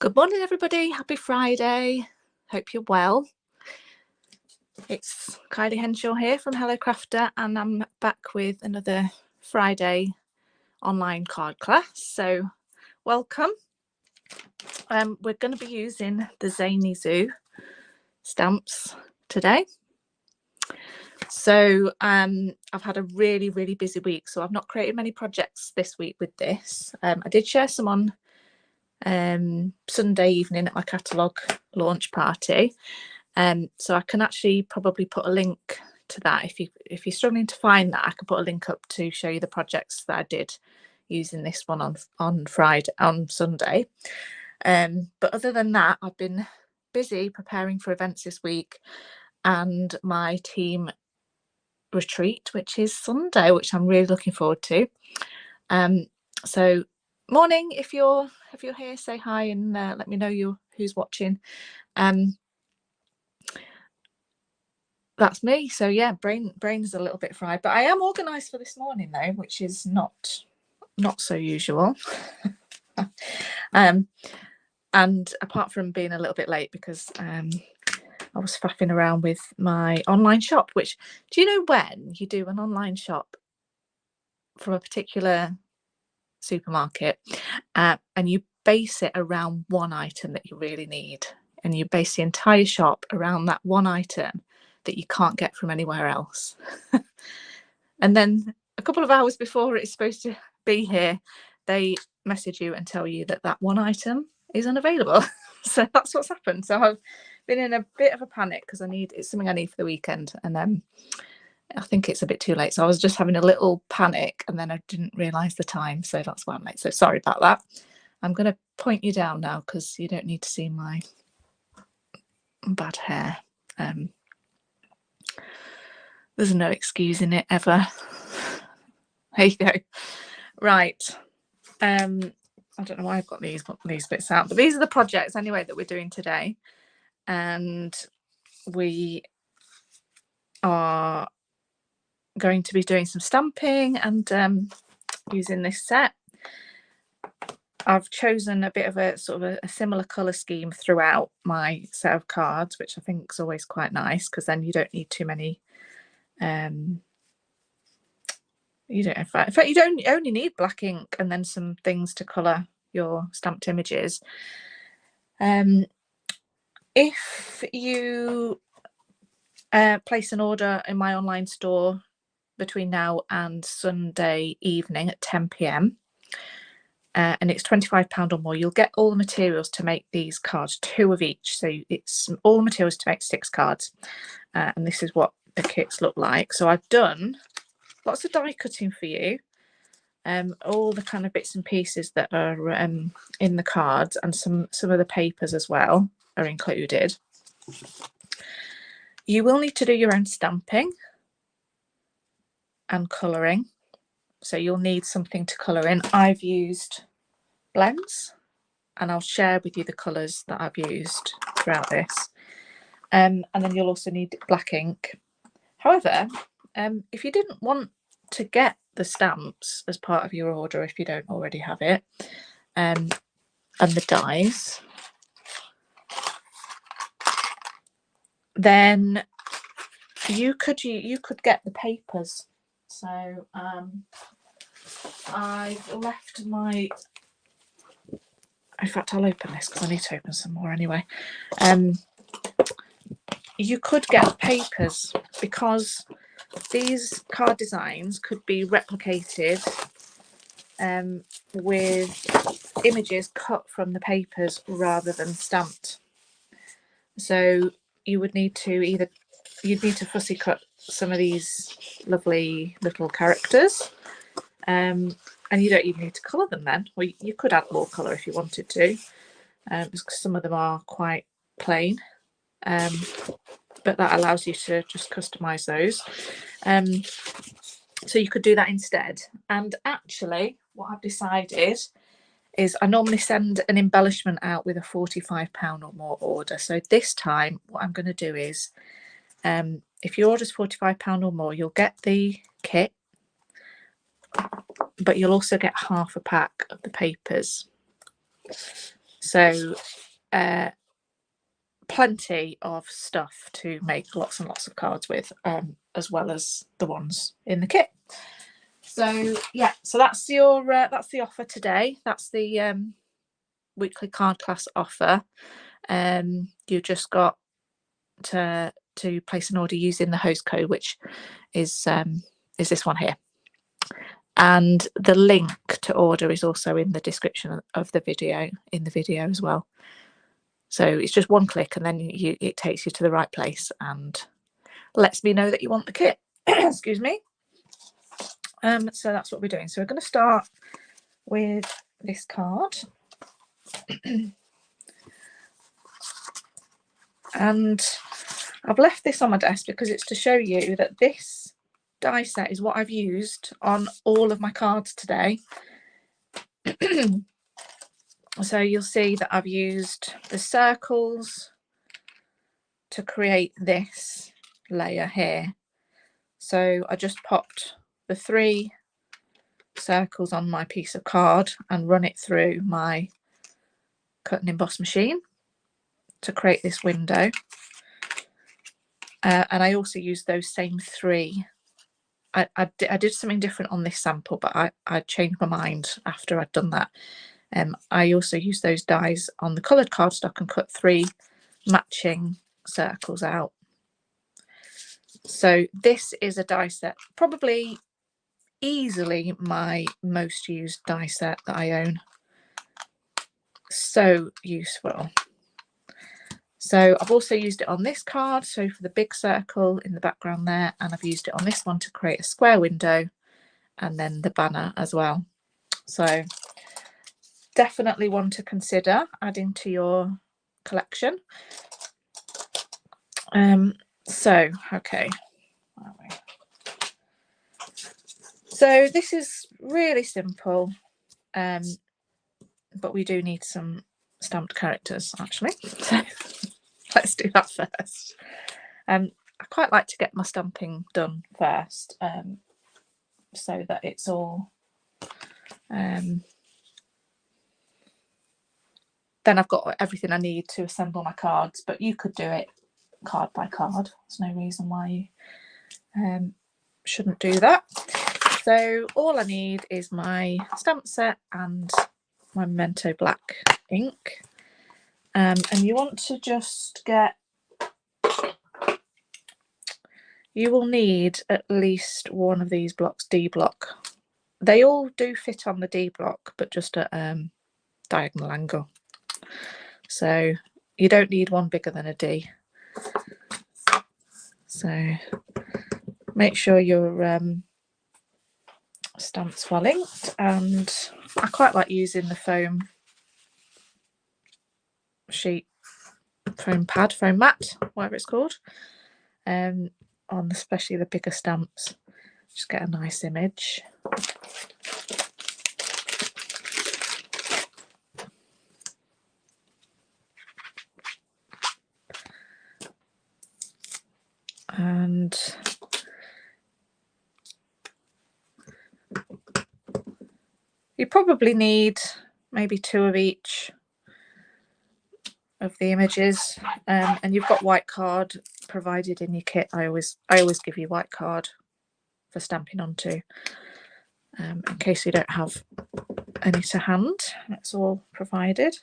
Good morning, everybody. Happy Friday. Hope you're well. It's Kylie Henshaw here from Hello Crafter, and I'm back with another Friday online card class. So welcome. We're going to be using the Zany Zoo stamps today. So I've had a really busy week, so I've not created many projects this week with this. I did share some on Sunday evening at my catalogue launch party, so I can actually probably put a link to that. If you're struggling to find that, I can put a link up to show you the projects that I did using this one on Sunday. But other than that, I've been busy preparing for events this week and my team retreat, which is Sunday, which I'm really looking forward to. So morning, if you're here, say hi and let me know who's watching. That's me. So yeah, brain's a little bit fried, but I am organised for this morning though, which is not so usual. And apart from being a little bit late because I was faffing around with my online shop, which, do you know when you do an online shop from a particular supermarket and you base it around one item that you really need, and you base the entire shop around that one item that you can't get from anywhere else. And then a couple of hours before it's supposed to be here, they message you and tell you that that one item is unavailable. So that's what's happened. So I've been in a bit of a panic because it's something I need for the weekend, and I think it's a bit too late. So I was just having a little panic and then I didn't realise the time, so that's why I'm late. So sorry about that. I'm going to point you down now because you don't need to see my bad hair. There's no excusing it ever. There you go. Right. I don't know why I've got these bits out, but these are the projects anyway that we're doing today, and we are going to be doing some stamping and using this set. I've chosen a bit of a sort of a similar colour scheme throughout my set of cards, which I think is always quite nice because then you don't need too many. You don't. In fact, you don't only need black ink and then some things to colour your stamped images. If you place an order in my online store between now and Sunday evening at 10 p.m. And it's £25 or more, you'll get all the materials to make these cards, 2 of each. So it's all the materials to make 6 cards. And this is what the kits look like. So I've done lots of die cutting for you. All the kind of bits and pieces that are in the cards, and some of the papers as well are included. You will need to do your own stamping and colouring. So you'll need something to colour in. I've used blends, and I'll share with you the colours that I've used throughout this. And then you'll also need black ink. However, if you didn't want to get the stamps as part of your order, if you don't already have it, and the dies, then you could get the papers. So I've left my, in fact I'll open this because I need to open some more anyway. You could get papers because these card designs could be replicated with images cut from the papers rather than stamped. So you would need to you'd need to fussy cut some of these lovely little characters, and you don't even need to colour them then. Or you could add more colour if you wanted to, because some of them are quite plain, but that allows you to just customise those. So you could do that instead. And actually what I've decided is I normally send an embellishment out with a £45 or more order. So this time what I'm going to do is, if your order is £45 or more, you'll get the kit, but you'll also get half a pack of the papers. So plenty of stuff to make lots and lots of cards with, as well as the ones in the kit. So yeah, so that's your that's the offer today. That's the weekly card class offer. You just got to place an order using the host code, which is this one here, and the link to order is also in the description of the video, as well. So it's just one click and then it takes you to the right place and lets me know that you want the kit. Excuse me. So that's what we're doing. So we're going to start with this card. And I've left this on my desk because it's to show you that this die set is what I've used on all of my cards today. So you'll see that I've used the circles to create this layer here. So I just popped the 3 circles on my piece of card and run it through my cut and emboss machine to create this window. And I also used those same 3. I did something different on this sample, but I changed my mind after I'd done that. I also used those dies on the coloured cardstock and cut 3 matching circles out. So this is a die set, probably easily my most used die set that I own. So useful. So I've also used it on this card, so for the big circle in the background there, and I've used it on this one to create a square window and then the banner as well. So definitely one to consider adding to your collection. So okay, so this is really simple, but we do need some stamped characters actually. So let's do that first. I quite like to get my stamping done first, so that it's all then I've got everything I need to assemble my cards, but you could do it card by card. There's no reason why you shouldn't do that. So all I need is my stamp set and my Memento black ink, and you want to just get, you will need at least one of these blocks, D block. They all do fit on the D block, but just at diagonal angle. So you don't need one bigger than a D. So make sure your stamps well inked, and I quite like using the foam sheet, foam pad, foam mat, whatever it's called, on especially the bigger stamps. Just get a nice image. And you probably need maybe 2 of each of the images, and you've got white card provided in your kit. I always give you white card for stamping onto, in case you don't have any to hand. That's all provided.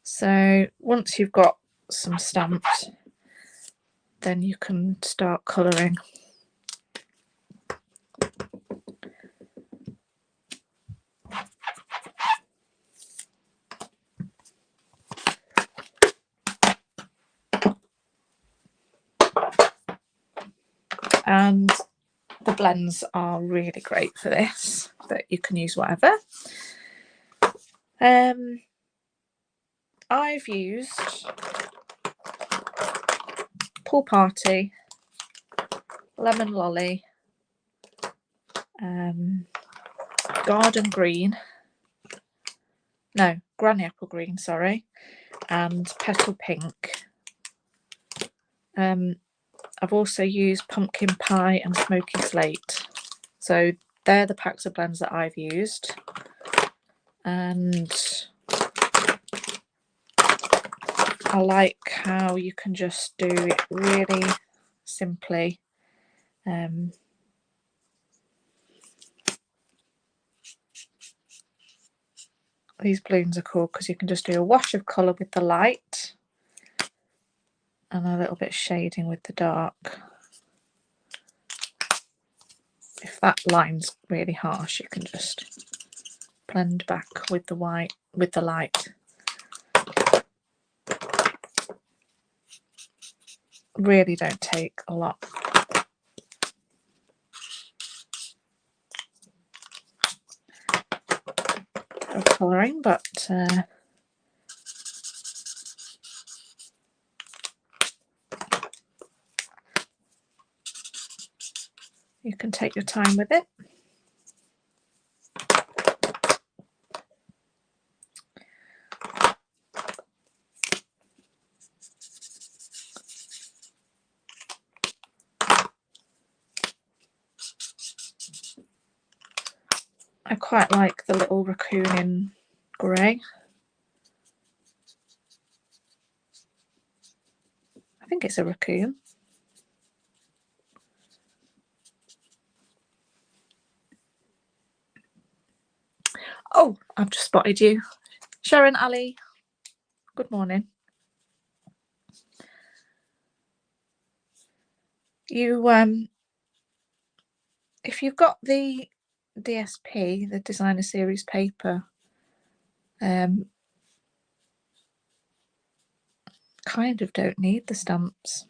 So once you've got some stamps, then you can start colouring. And the blends are really great for this, but you can use whatever. I've used Pool Party, Lemon Lolly, Garden Green, no, Granny Apple Green, sorry, and Petal Pink I've also used Pumpkin Pie and Smoky Slate. So they're the packs of blends that I've used. And I like how you can just do it really simply. These balloons are cool because you can just do a wash of colour with the light and a little bit of shading with the dark. If that line's really harsh, you can just blend back with the white, with the light. Really don't take a lot. Of colouring, but you can take your time with it. I quite like the little raccoon in grey. I think it's a raccoon. Oh, I've just spotted you. Sharon Ali, good morning. You, if you've got the DSP, the Designer Series paper, kind of don't need the stamps.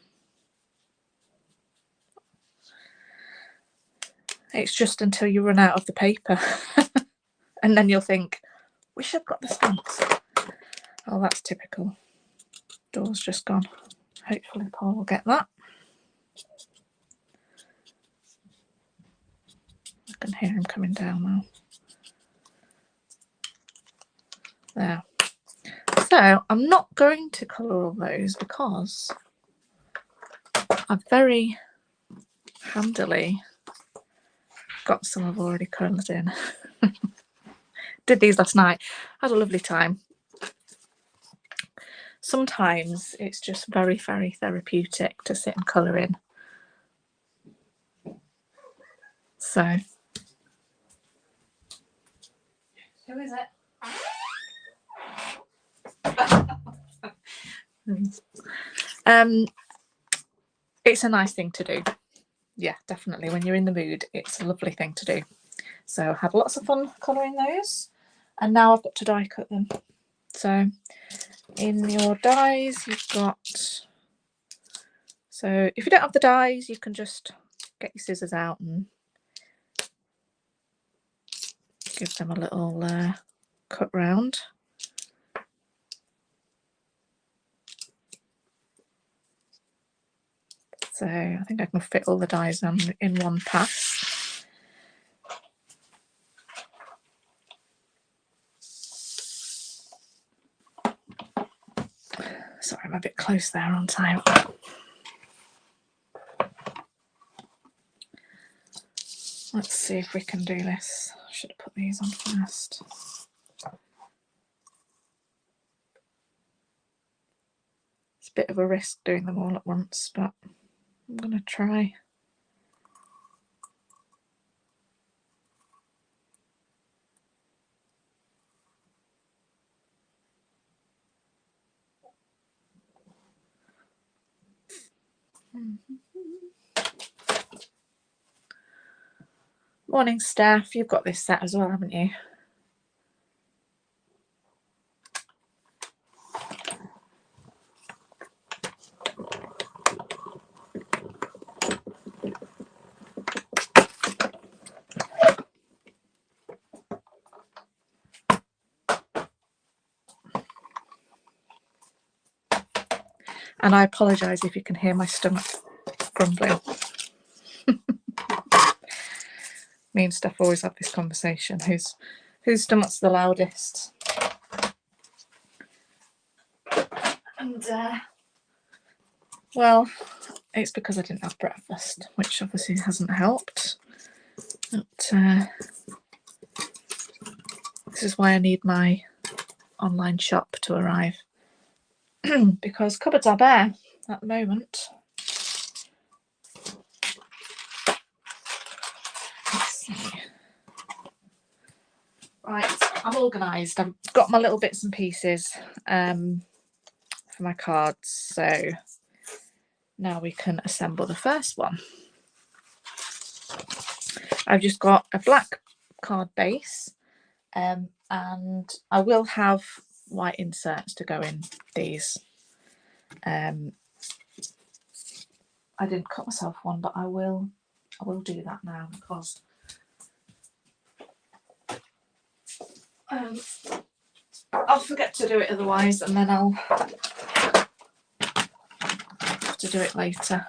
It's just until you run out of the paper and then you'll think, wish I'd got the stamps. Oh, that's typical. Door's just gone. Hopefully Paul will get that. I can hear him coming down now. There. So I'm not going to colour all those because I've very handily got some I've already coloured in. Did these last night. Had a lovely time. Sometimes it's just very, very therapeutic to sit and colour in. So, who is it? It's a nice thing to do. Yeah, definitely. When you're in the mood, it's a lovely thing to do. So I had lots of fun colouring those, and now I've got to die cut them. So in your dies, you've got, so if you don't have the dies, you can just get your scissors out and give them a little cut round. So I think I can fit all the dies on in one pass. Sorry, I'm a bit close there on time. Let's see if we can do this. I should have put these on first. It's a bit of a risk doing them all at once, but I'm going to try. Morning, Steph. You've got this set as well, haven't you? And I apologise if you can hear my stomach grumbling. Me and Steph always have this conversation. Whose stomach's the loudest? And Well, it's because I didn't have breakfast, which obviously hasn't helped. But this is why I need my online shop to arrive. Because cupboards are bare at the moment. Let's see. Right, I'm organised. I've got my little bits and pieces for my cards. So now we can assemble the first one. I've just got a black card base, and I will have white inserts to go in these. I didn't cut myself one, but I will do that now because I'll forget to do it otherwise, and then I'll have to do it later.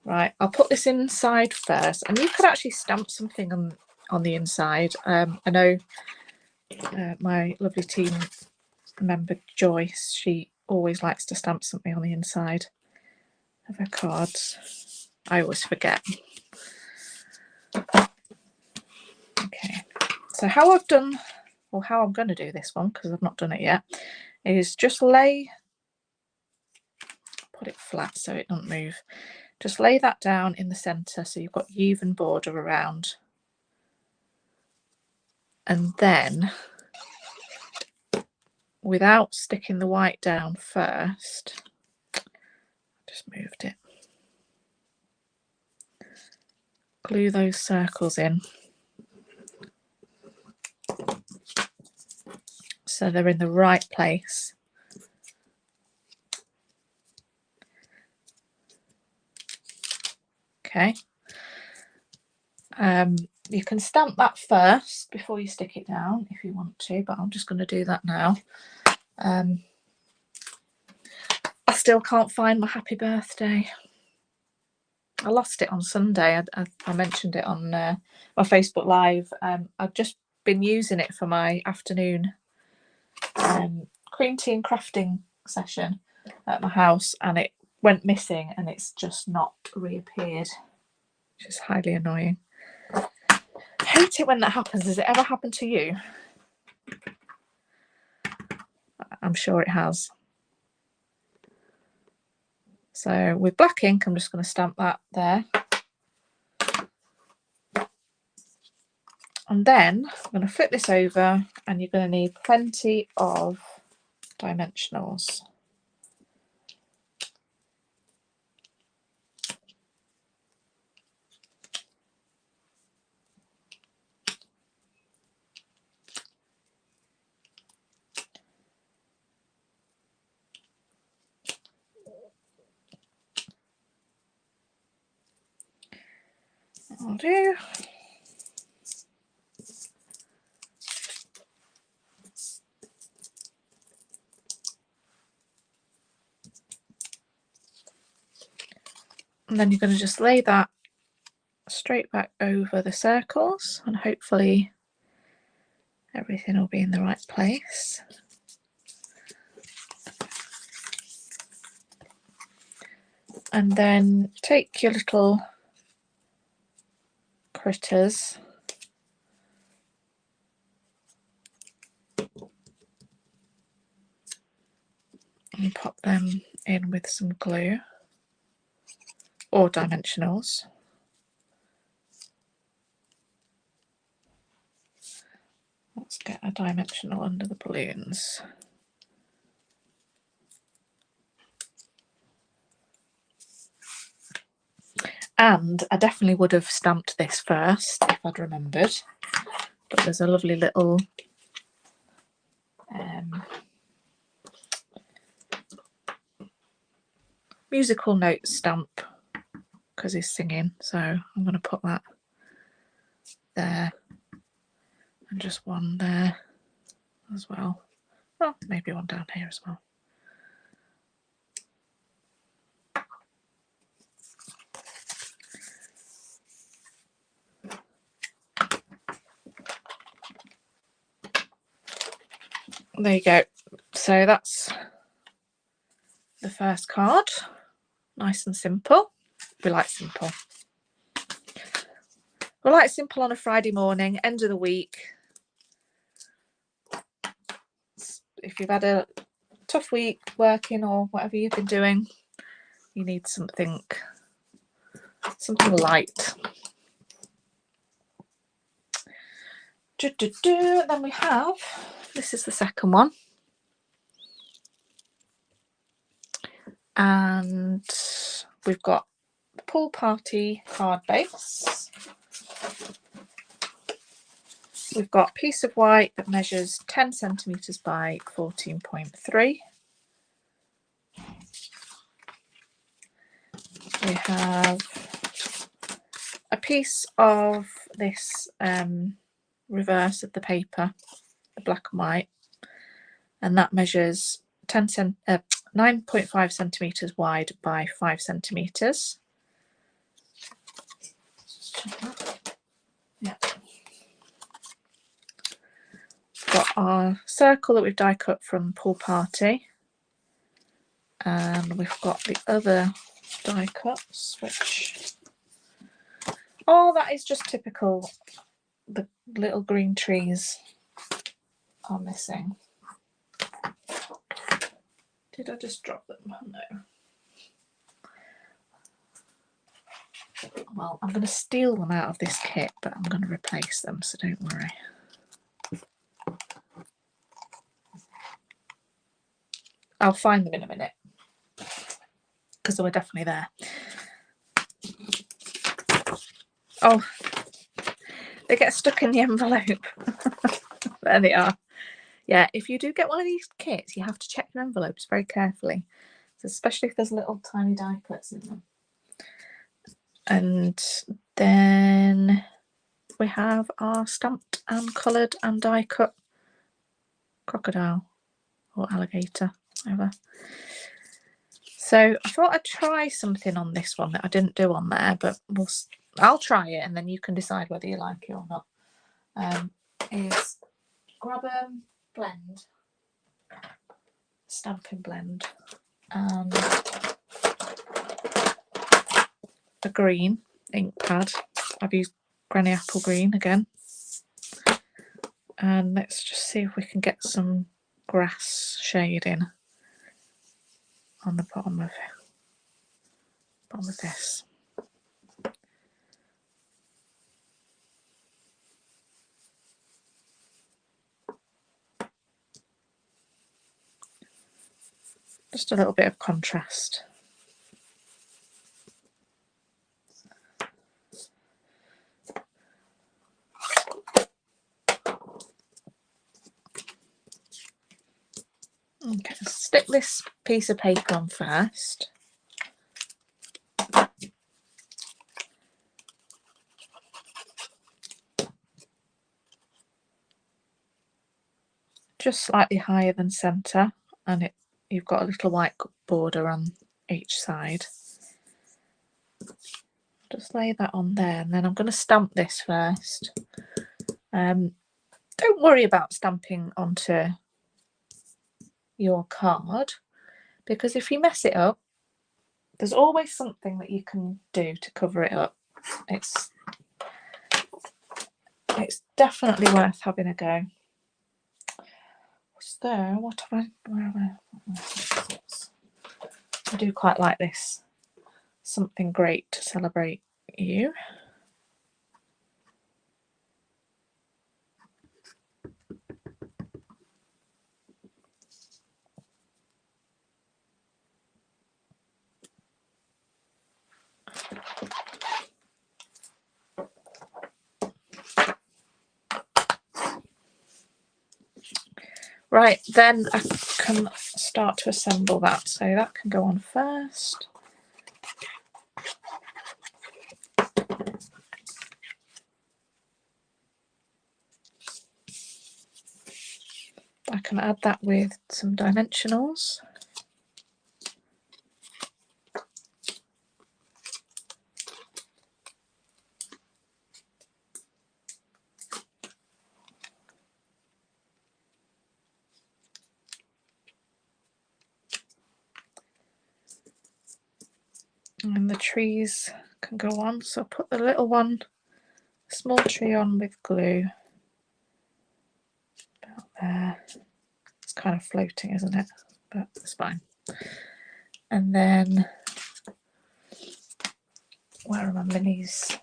Right, I'll put this inside first, and you could actually stamp something on the inside. I know my lovely team member Joyce, she always likes to stamp something on the inside of her cards. I always forget. Okay, so how I'm going to do this one, because I've not done it yet, is just put it flat so it doesn't move. Just lay that down in the centre so you've got even border around. And then, without sticking the white down first, just moved it. Glue those circles in so they're in the right place. Okay. You can stamp that first before you stick it down if you want to, but I'm just going to do that now. I still can't find my happy birthday. I lost it on Sunday. I mentioned it on my Facebook Live. I've just been using it for my afternoon cream tea and crafting session at my house, and it went missing and it's just not reappeared, which is highly annoying. I hate it when that happens. Has it ever happened to you? I'm sure it has. So with black ink, I'm just going to stamp that there. And then I'm going to flip this over, and you're going to need plenty of dimensionals. I'll do. And then you're going to just lay that straight back over the circles, and hopefully everything will be in the right place. And then take your little critters and pop them in with some glue or dimensionals. Let's get a dimensional under the balloons. And I definitely would have stamped this first if I'd remembered, but there's a lovely little musical note stamp because he's singing, so I'm going to put that there and just one there as well. Oh, maybe one down here as well. there you go. So that's the first card. Nice and simple. We like simple. We like simple on a Friday morning, end of the week. If you've had a tough week working or whatever you've been doing, you need something light. Then we have, this is the second one. And we've got the pool party card base. We've got a piece of white that measures 10 centimetres by 14.3. We have a piece of this reverse of the paper, the black and white, and that measures 9.5 centimetres wide by 5 centimetres. Yeah. Got our circle that we've die cut from Pool Party, and we've got the other die cuts, which, oh, that is just typical. The little green trees are missing. Did I just drop them? No. Well, I'm going to steal them out of this kit, but I'm going to replace them, so don't worry. I'll find them in a minute, because they were definitely there. Oh, they get stuck in the envelope. There they are. Yeah, if you do get one of these kits, you have to check your envelopes very carefully, especially if there's little tiny die cuts in them. And then we have our stamped and coloured and die cut crocodile or alligator, whatever. So I thought I'd try something on this one that I didn't do on there, but I'll try it and then you can decide whether you like it or not. Is grab a blend, stamping blend, and a green ink pad. I've used Granny Apple Green again. And let's just see if we can get some grass shading on the bottom of this. Just a little bit of contrast. Okay, stick this piece of paper on first. Just slightly higher than centre, and you've got a little white border on each side. Just lay that on there, and then I'm going to stamp this first. Don't worry about stamping onto your card, because if you mess it up, there's always something that you can do to cover it up. It's definitely worth having a go. What's there? What have I do quite like this. Something great to celebrate you. Right, then I can start to assemble that. So that can go on first. I can add that with some dimensionals. And the trees can go on. So I'll put the little one, small tree on with glue. About there. It's kind of floating, isn't it? But it's fine. And then, where are my minis?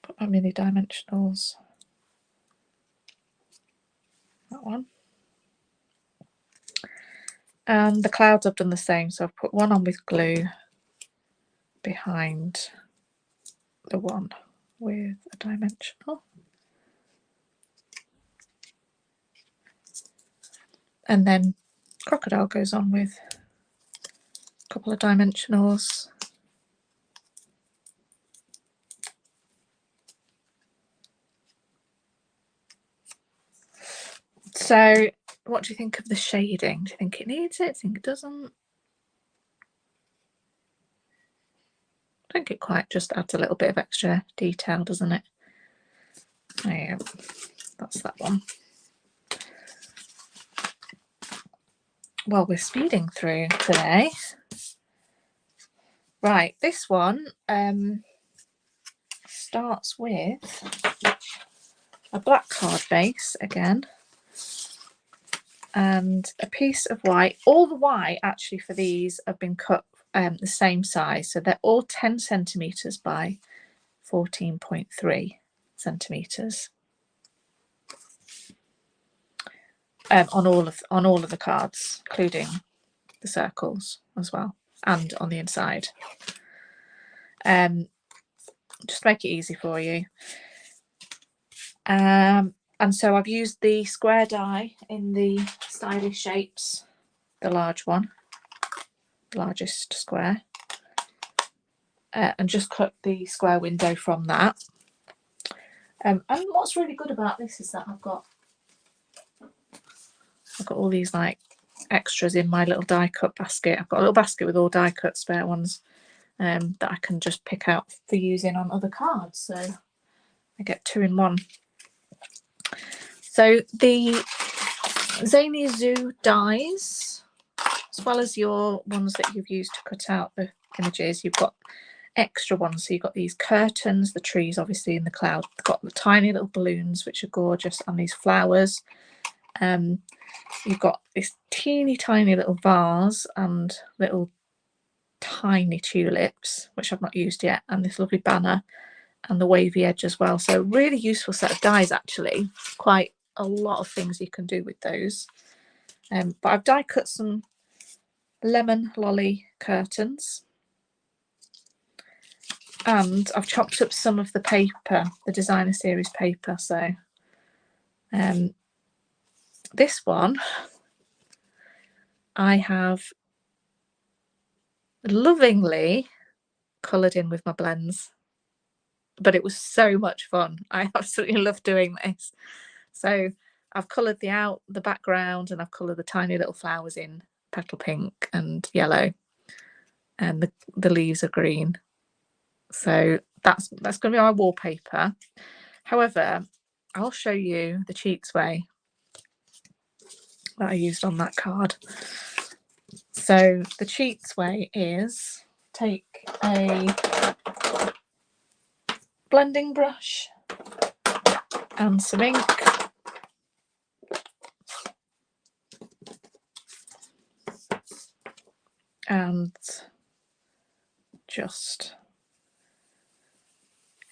Put my mini dimensionals. That one. And the clouds I've done the same. So I've put one on with glue behind the one with a dimensional. And then crocodile goes on with a couple of dimensionals. So what do you think of the shading? Do you think it needs it? Do you think it doesn't? I think it quite just adds a little bit of extra detail, doesn't it? There you go. That's that one. Well, we're speeding through today. Right, this one starts with a black card base again and a piece of white. All the white actually for these have been cut the same size, so they're all 10 centimeters by 14.3 centimeters on all of the cards, including the circles as well, and on the inside. Just make it easy for you. And so I've used the square die in the stylish shapes, the large one, the largest square, and just cut the square window from that. And what's really good about this is that I've got all these like extras in my little die cut basket. I've got a little basket with all die cut spare ones that I can just pick out for using on other cards. So I get 2 in 1. So the Zany Zoo dies, as well as your ones that you've used to cut out the images, you've got extra ones. So you've got these curtains, the trees obviously, and the cloud. They've got the tiny little balloons which are gorgeous, and these flowers. You've got this teeny tiny little vase and little tiny tulips, which I've not used yet, and this lovely banner and the wavy edge as well. So really useful set of dies, actually. Quite a lot of things you can do with those. But I've die cut some lemon lolly curtains, and I've chopped up some of the paper, the designer series paper. So this one I have lovingly coloured in with my blends, but it was so much fun. I absolutely love doing this. So I've coloured the background, and I've coloured the tiny little flowers in petal pink and yellow, and the leaves are green. So that's going to be my wallpaper. However, I'll show you the cheats way that I used on that card. So the cheats way is take a blending brush and some ink, and just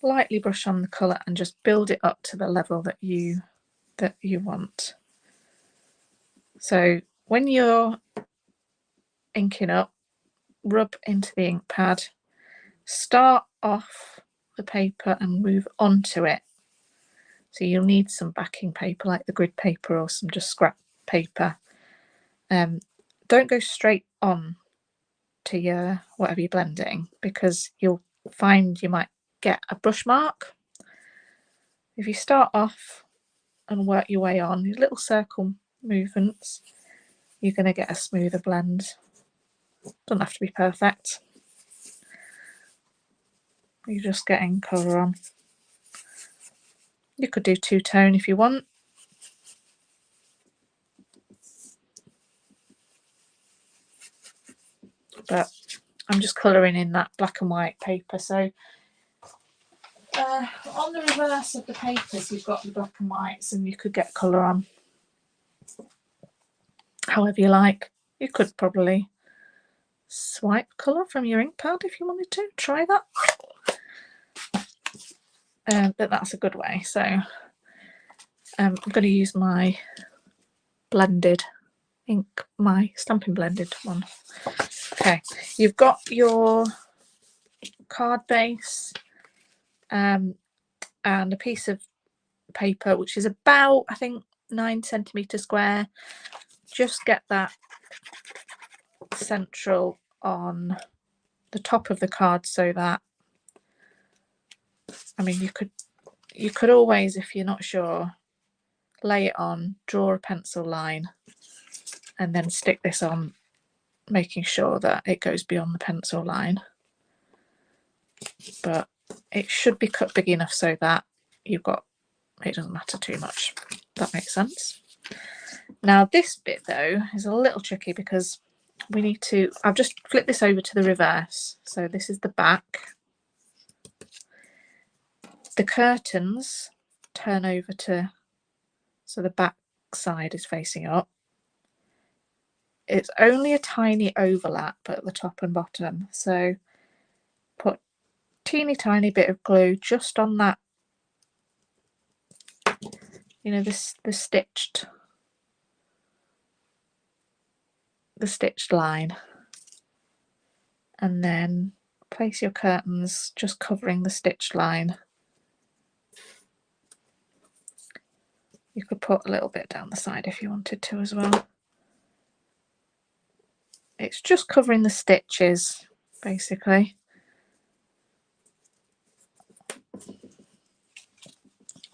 lightly brush on the colour and just build it up to the level that you want. So when you're inking up, rub into the ink pad, start off the paper and move onto it. So you'll need some backing paper like the grid paper or some just scrap paper. Don't go straight on to your whatever you're blending, because you'll find you might get a brush mark. If you start off and work your way on, these little circle movements, you're going to get a smoother blend. Doesn't have to be perfect. You're just getting colour on. You could do two-tone if you want. but I'm just colouring in that black and white paper. So on the reverse of the papers, you've got the black and whites, and you could get colour on however you like. You could probably swipe colour from your ink pad if you wanted to. Try that. But that's a good way. So I'm going to use my blended ink, my Stampin' Blended one. Okay, you've got your card base and a piece of paper which is about, I think, 9 centimetres square. Just get that central on the top of the card, so that, I mean, you could always, if you're not sure, lay it on, draw a pencil line, and then stick this on, making sure that it goes beyond the pencil line. But it should be cut big enough so that you've got, it doesn't matter too much. That makes sense. Now this bit though is a little tricky because we need to, I've just flipped this over to the reverse. So this is the back. The curtains turn over to, so the back side is facing up. It's only a tiny overlap at the top and bottom. So put teeny tiny bit of glue just on that, you know, the stitched line, and then place your curtains just covering the stitched line. You could put a little bit down the side if you wanted to as well. It's just covering the stitches basically.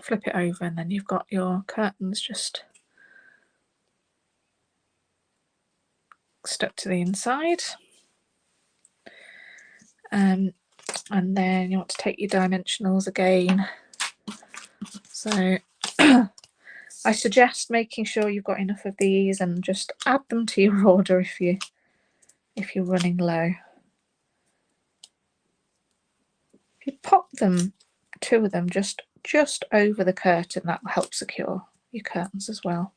Flip it over and then you've got your curtains just stuck to the inside. And then you want to take your dimensionals again. So I suggest making sure you've got enough of these and just add them to your order if you're running low. If you pop them, 2 of them, just over the curtain, that will help secure your curtains as well.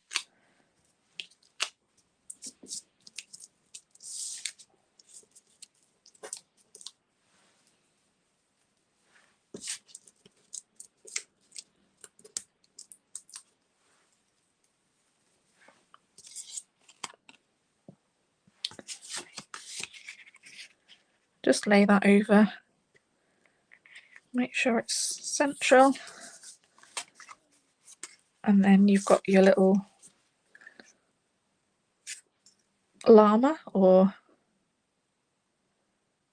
Just lay that over, make sure it's central, and then you've got your little llama, or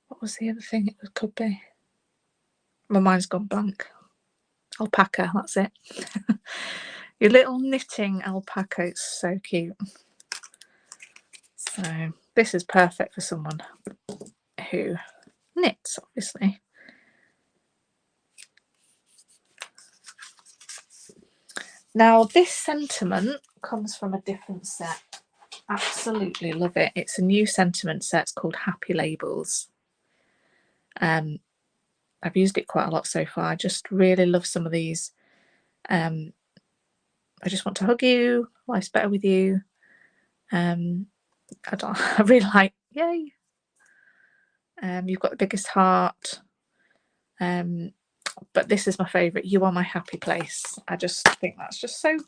what was the other thing it could be? My mind's gone blank. Alpaca, that's it. Your little knitting alpaca, it's so cute. So this is perfect for someone who knits, obviously. Now this sentiment comes from a different set. Absolutely love it. It's a new sentiment set. It's called Happy Labels. I've used it quite a lot so far. I just really love some of these. I just want to hug you. Life's better with you. I really like, yay. You've got the biggest heart. But this is my favourite. You are my happy place. I just think that's just so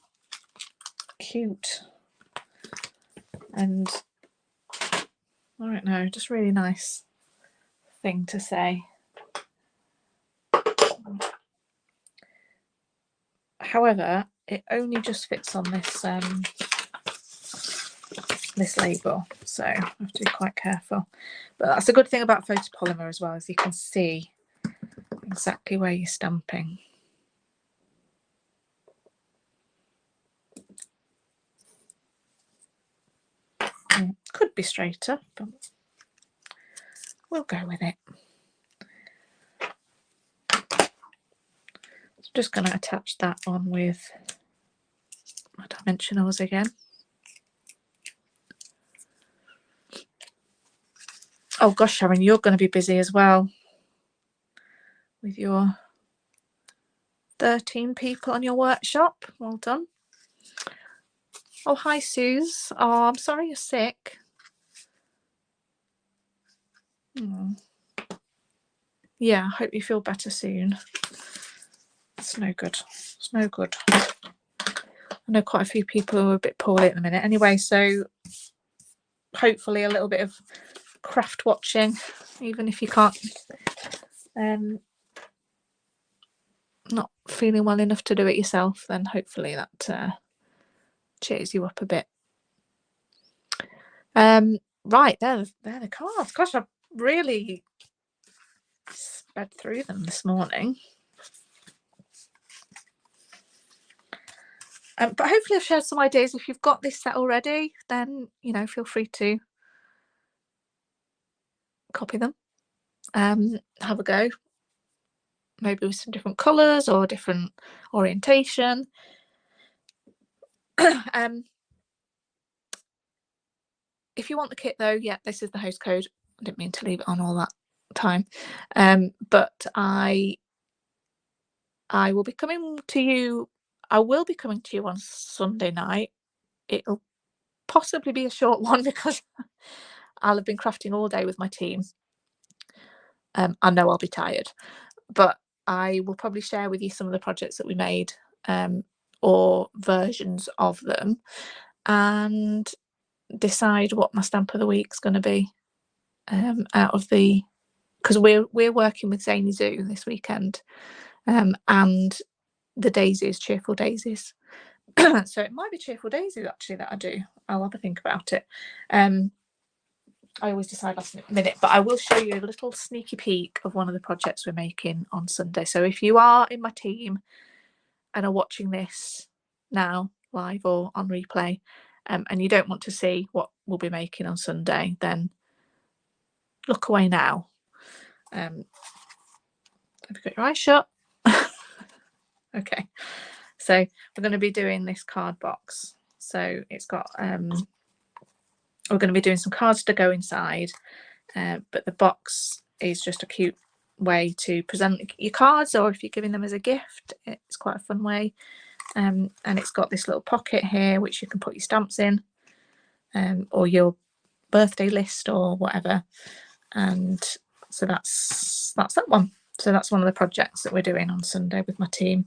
cute. And I don't know, just really nice thing to say. However, it only just fits on this this label, so I have to be quite careful. But that's a good thing about photopolymer as well, is you can see exactly where you're stamping. Could be straighter, but we'll go with it. So just going to attach that on with my dimensionals again. Oh gosh, Sharon, you're going to be busy as well with your 13 people on your workshop. Well done. Oh, hi, Suze. Oh, I'm sorry you're sick. Yeah, I hope you feel better soon. It's no good. It's no good. I know quite a few people who are a bit poorly at the minute. Anyway, so hopefully a little bit of craft watching, even if you can't, not feeling well enough to do it yourself, then hopefully that cheers you up a bit. Right, they're the cards. Gosh, I've really sped through them this morning. But hopefully I've shared some ideas. If you've got this set already, then, you know, feel free to copy them, have a go, maybe with some different colours or different orientation. If you want the kit though, yeah, this is the host code. I didn't mean to leave it on all that time, but I will be coming to you. I will be coming to you on Sunday night. It'll possibly be a short one because I'll have been crafting all day with my team. I know I'll be tired, but I will probably share with you some of the projects that we made, or versions of them, and decide what my stamp of the week's going to be, out of the, because we're working with Zany Zoo this weekend, and the daisies, cheerful daisies. So it might be cheerful daisies actually that I do. I'll have a think about it. I always decide last minute, but I will show you a little sneaky peek of one of the projects we're making on Sunday. So if you are in my team and are watching this now live or on replay, and you don't want to see what we'll be making on Sunday, then look away now. Have you got your eyes shut? Okay, so we're going to be doing this card box. So it's got, we're going to be doing some cards to go inside, but the box is just a cute way to present your cards, or if you're giving them as a gift, it's quite a fun way. And it's got this little pocket here which you can put your stamps in, or your birthday list or whatever. And so that's that one. So that's one of the projects that we're doing on Sunday with my team.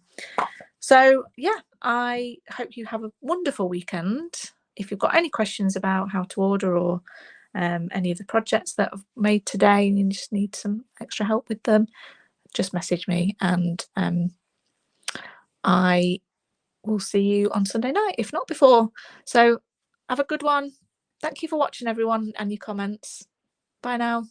So yeah, I hope you have a wonderful weekend. If you've got any questions about how to order, or any of the projects that I've made today and you just need some extra help with them, just message me, and I will see you on Sunday night, if not before. So have a good one. Thank you for watching, everyone, and your comments. Bye now.